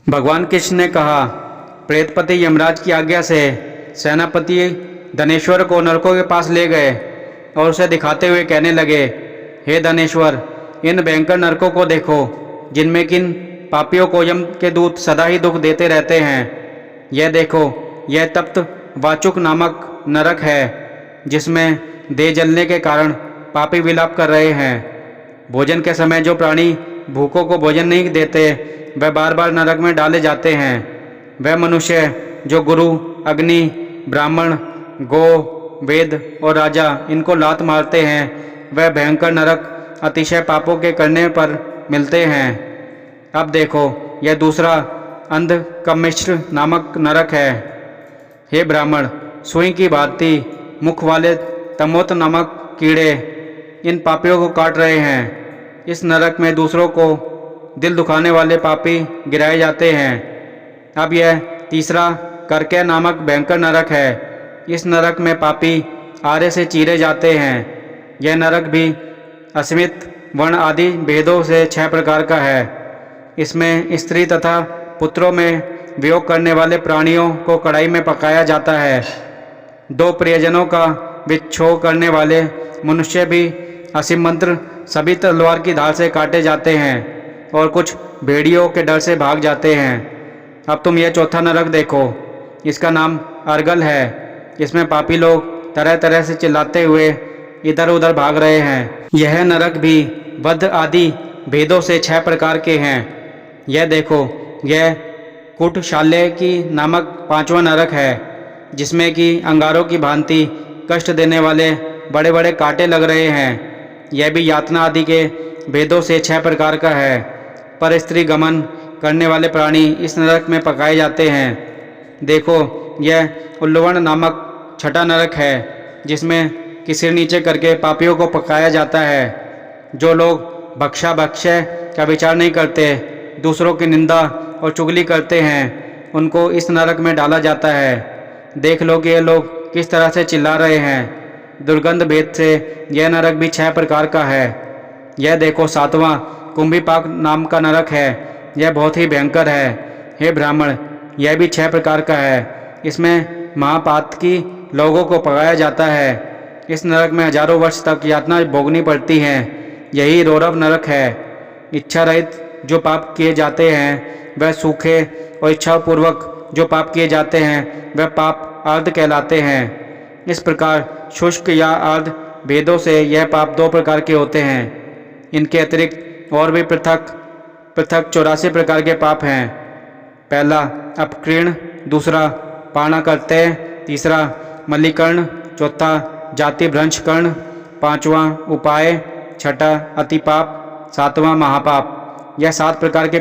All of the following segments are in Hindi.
भगवान कृष्ण ने कहा, प्रेतपति यमराज की आज्ञा से सेनापति धनेश्वर को नरकों के पास ले गए और उसे दिखाते हुए कहने लगे, हे धनेश्वर, इन भयंकर नरकों को देखो जिनमें किन पापियों को यम के दूत सदा ही दुख देते रहते हैं। यह देखो, यह तप्त वाचुक नामक नरक है जिसमें देह जलने के कारण पापी विलाप कर रहे हैं। भोजन के समय जो प्राणी भूखों को भोजन नहीं देते वह बार बार नरक में डाले जाते हैं। वह मनुष्य जो गुरु, अग्नि, ब्राह्मण, गौ, वेद और राजा इनको लात मारते हैं वह भयंकर नरक अतिशय पापों के करने पर मिलते हैं। अब देखो, यह दूसरा अंधकमिश्र नामक नरक है। हे ब्राह्मण, सुई की भांति मुख वाले तमोत नामक कीड़े इन पापियों को काट रहे हैं। इस नरक में दूसरों को दिल दुखाने वाले पापी गिराए जाते हैं। अब यह तीसरा करके नामक भयंकर नरक है। इस नरक में पापी आरे से चीरे जाते हैं। यह नरक भी अस्मित वर्ण आदि भेदों से 6 प्रकार का है। इसमें स्त्री तथा पुत्रों में वियोग करने वाले प्राणियों को कढ़ाई में पकाया जाता है। 2 प्रियजनों का विच्छोह करने वाले मनुष्य भी असीम मंत्र सभी तलवार की धार से काटे जाते हैं और कुछ भेड़ियों के डर से भाग जाते हैं। अब तुम यह चौथा नरक देखो, इसका नाम अर्गल है। इसमें पापी लोग तरह तरह से चिल्लाते हुए इधर उधर भाग रहे हैं। यह नरक भी वध आदि भेदों से 6 प्रकार के हैं। यह देखो, यह कुटशाल्य की नामक 5वां नरक है जिसमें कि अंगारों की भांति कष्ट देने वाले बड़े बड़े कांटे लग रहे हैं। यह भी यातना आदि के भेदों से 6 प्रकार का है। पर स्त्री गमन करने वाले प्राणी इस नरक में पकाए जाते हैं। देखो, यह उल्लवण नामक 6ठा नरक है जिसमें कि सिर नीचे करके पापियों को पकाया जाता है। जो लोग भक्षा भक्ष्य का विचार नहीं करते, दूसरों की निंदा और चुगली करते हैं, उनको इस नरक में डाला जाता है। देख लो कि ये लोग किस तरह से चिल्ला रहे हैं। दुर्गंध भेद से यह नरक भी 6 प्रकार का है। यह देखो, 7वां कुंभीपाक नाम का नरक है। यह बहुत ही भयंकर है। हे ब्राह्मण, यह भी 6 प्रकार का है। इसमें महापातकी लोगों को पकाया जाता है। इस नरक में हजारों वर्ष तक यातना भोगनी पड़ती है। यही रौरव नरक है। इच्छा रहित जो पाप किए जाते हैं वह सूखे और इच्छापूर्वक जो पाप किए जाते हैं वह पाप आर्ध कहलाते हैं। इस प्रकार शुष्क या आर्ध भेदों से यह पाप 2 प्रकार के होते हैं। इनके अतिरिक्त और भी पृथक पृथक 84 प्रकार के पाप हैं। पहला अपकृण, दूसरा पाणाकर्तय, तीसरा मल्लीकर्ण, चौथा जाति भ्रंश कर्ण, 5वां उपाय, 6ठा अतिपाप, 7वां महापाप। यह 7 प्रकार के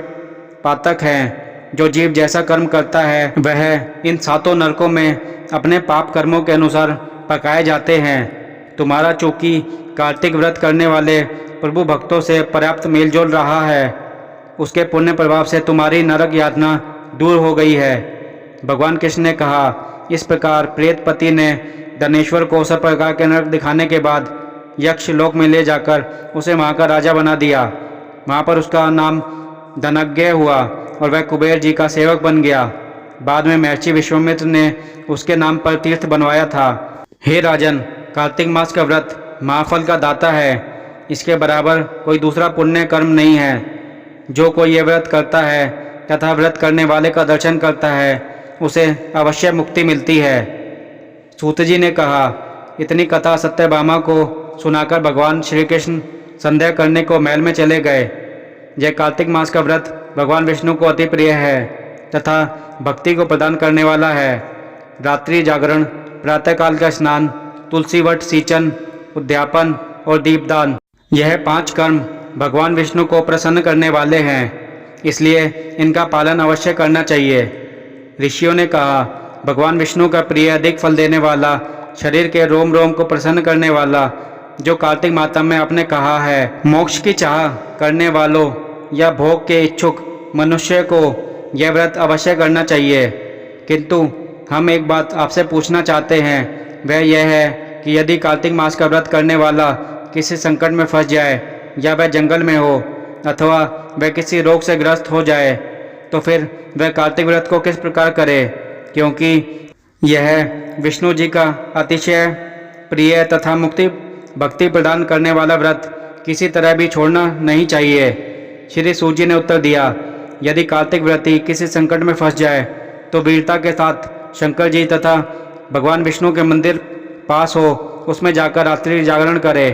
पातक हैं। जो जीव जैसा कर्म करता है वह इन 7 नरकों में अपने पाप कर्मों के अनुसार पकाए जाते हैं। तुम्हारा चूंकि कार्तिक व्रत करने वाले प्रभु भक्तों से पर्याप्त मेलजोल रहा है, उसके पुण्य प्रभाव से तुम्हारी नरक यातना दूर हो गई है। भगवान कृष्ण ने कहा, इस प्रकार प्रेतपति ने धनेश्वर को सब प्रकार के नरक दिखाने के बाद यक्ष लोक में ले जाकर उसे वहाँ का राजा बना दिया। वहाँ पर उसका नाम धनज्ञ हुआ और वह कुबेर जी का सेवक बन गया। बाद में महर्षि विश्वामित्र ने उसके नाम पर तीर्थ बनवाया था। हे राजन, कार्तिक मास का व्रत महाफल का दाता है। इसके बराबर कोई दूसरा पुण्य कर्म नहीं है। जो कोई ये व्रत करता है तथा व्रत करने वाले का दर्शन करता है उसे अवश्य मुक्ति मिलती है। सूत जी ने कहा, इतनी कथा सत्यभामा को सुनाकर भगवान श्री कृष्ण संध्या करने को महल में चले गए। यह कार्तिक मास का व्रत भगवान विष्णु को अति प्रिय है तथा भक्ति को प्रदान करने वाला है। रात्रि जागरण, प्रातःकाल का स्नान, तुलसी वट सींचन, उद्यापन और दीपदान, यह 5 कर्म भगवान विष्णु को प्रसन्न करने वाले हैं, इसलिए इनका पालन अवश्य करना चाहिए। ऋषियों ने कहा, भगवान विष्णु का प्रिय अधिक फल देने वाला, शरीर के रोम रोम को प्रसन्न करने वाला, जो कार्तिक माता में आपने कहा है, मोक्ष की चाह करने वालों या भोग के इच्छुक मनुष्य को यह व्रत अवश्य करना चाहिए। किंतु हम एक बात आपसे पूछना चाहते हैं, वह यह है कि यदि कार्तिक मास का व्रत करने वाला किसी संकट में फंस जाए या वह जंगल में हो अथवा वह किसी रोग से ग्रस्त हो जाए तो फिर वह कार्तिक व्रत को किस प्रकार करे, क्योंकि यह विष्णु जी का अतिशय प्रिय तथा मुक्ति भक्ति प्रदान करने वाला व्रत किसी तरह भी छोड़ना नहीं चाहिए। श्री सूत जी ने उत्तर दिया, यदि कार्तिक व्रती किसी संकट में फंस जाए तो वीरता के साथ शंकर जी तथा भगवान विष्णु के मंदिर पास हो उसमें जाकर रात्रि जागरण करे।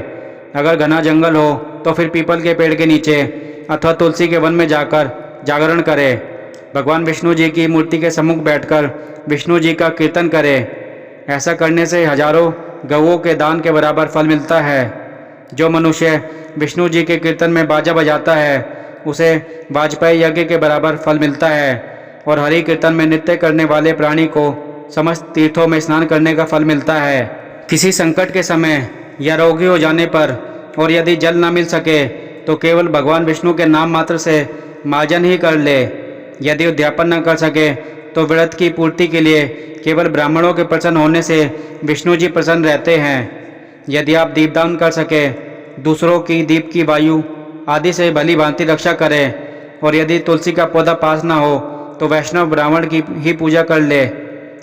अगर घना जंगल हो तो फिर पीपल के पेड़ के नीचे अथवा तुलसी के वन में जाकर जागरण करे। भगवान विष्णु जी की मूर्ति के सम्मुख बैठकर विष्णु जी का कीर्तन करे। ऐसा करने से हजारों गौओं के दान के बराबर फल मिलता है। जो मनुष्य विष्णु जी के कीर्तन में बाजा बजाता है उसे वाजपेयी यज्ञ के बराबर फल मिलता है, और हरि कीर्तन में नृत्य करने वाले प्राणी को समस्त तीर्थों में स्नान करने का फल मिलता है। किसी संकट के समय या रोगी हो जाने पर और यदि जल न मिल सके तो केवल भगवान विष्णु के नाम मात्र से मार्जन ही कर ले। यदि उद्यापन न कर सके तो व्रत की पूर्ति के लिए केवल ब्राह्मणों के प्रसन्न होने से विष्णु जी प्रसन्न रहते हैं। यदि आप दीपदान कर सके, दूसरों की दीप की वायु आदि से भली भांति रक्षा करें, और यदि तुलसी का पौधा पास न हो तो वैष्णव ब्राह्मण की ही पूजा कर ले,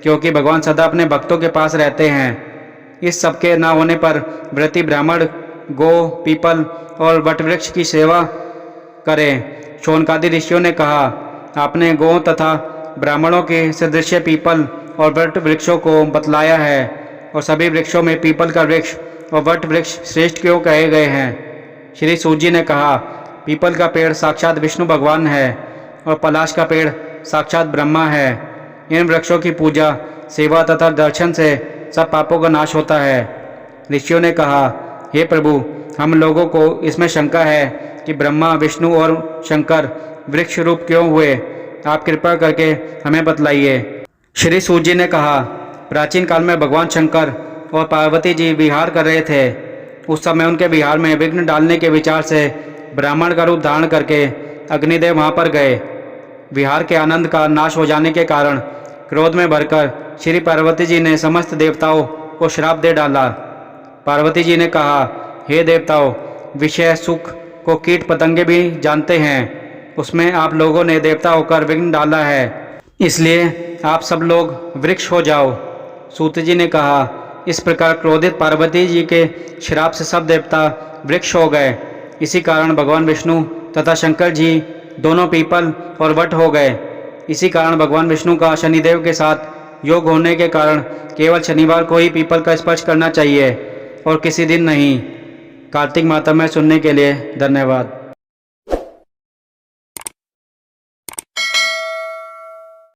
क्योंकि भगवान सदा अपने भक्तों के पास रहते हैं। इस सब के न होने पर व्रती ब्राह्मण गो, पीपल और वटवृक्ष की सेवा करें। शौनकादि ऋषियों ने कहा, आपने गौ तथा ब्राह्मणों के सदृश पीपल और वट वृक्षों को बतलाया है, और सभी वृक्षों में पीपल का वृक्ष और वट वृक्ष श्रेष्ठ क्यों कहे गए हैं। श्री सूत जी ने कहा, पीपल का पेड़ साक्षात विष्णु भगवान है और पलाश का पेड़ साक्षात ब्रह्मा है। इन वृक्षों की पूजा, सेवा तथा दर्शन से सब पापों का नाश होता है। ऋषियों ने कहा, हे प्रभु, हम लोगों को इसमें शंका है कि ब्रह्मा, विष्णु और शंकर वृक्ष रूप क्यों हुए, आप कृपा करके हमें बतलाइए। श्री सूत जी ने कहा, प्राचीन काल में भगवान शंकर और पार्वती जी विहार कर रहे थे। उस समय उनके विहार में विघ्न डालने के विचार से ब्राह्मण का रूप धारण करके अग्निदेव वहाँ पर गए। विहार के आनंद का नाश हो जाने के कारण क्रोध में भरकर श्री पार्वती जी ने समस्त देवताओं को श्राप दे डाला। पार्वती जी ने कहा, हे देवताओं, विषय सुख को कीट पतंगे भी जानते हैं, उसमें आप लोगों ने देवता होकर विघ्न डाला है, इसलिए आप सब लोग वृक्ष हो जाओ। सूत जी ने कहा, इस प्रकार क्रोधित पार्वती जी के श्राप से सब देवता वृक्ष हो गए। इसी कारण भगवान विष्णु तथा शंकर जी दोनों पीपल और वट हो गए। इसी कारण भगवान विष्णु का शनिदेव के साथ योग होने के कारण केवल शनिवार को ही पीपल का स्पर्श करना चाहिए और किसी दिन नहीं। कार्तिक माता में सुनने के लिए धन्यवाद।